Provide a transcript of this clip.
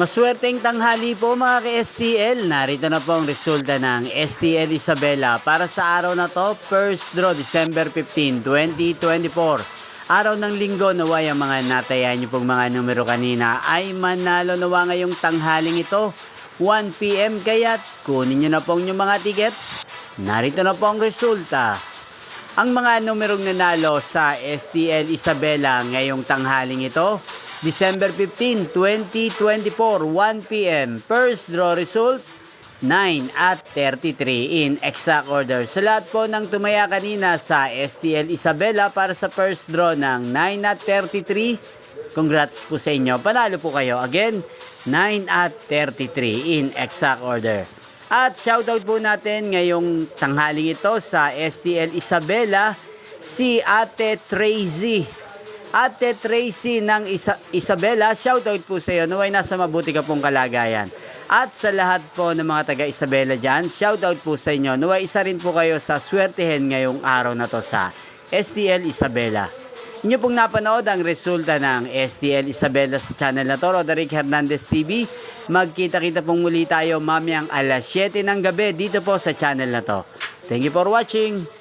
Maswerteng tanghali po mga ka-STL. Narito na po ang resulta ng STL Isabela para sa araw na to, first draw December 15, 2024. Araw ng linggo, naway ang mga natayan niyo pong mga numero kanina ay manalo nawa ngayong tanghaling ito, 1 PM. Kaya't kunin niyo na po yung mga tickets. Narito na po ang resulta. Ang mga numerong nanalo sa STL Isabela ngayong tanghaling ito, December 15, 2024, 1 PM. First draw result, 9 at 33 in exact order. Sa lahat po ng tumaya kanina sa STL Isabela para sa first draw ng 9 at 33, congrats po sa inyo. Panalo po kayo. Again, 9 at 33 in exact order. At shoutout po natin ngayong tanghaling ito sa STL Isabela, si Ate Tracy. Ate Tracy ng Isabela, shoutout po sa iyo. Naway nasa mabuti ka pong kalagayan. At sa lahat po ng mga taga Isabela dyan, shoutout po sa inyo. Naway isa rin po kayo sa swertihin ngayong araw na to sa STL Isabela. Inyo pong napanood ang resulta ng STL Isabela sa channel na to, Roderick Hernandez TV. Magkita-kita pong muli tayo mamayang alas 7 ng gabi dito po sa channel na to. Thank you for watching.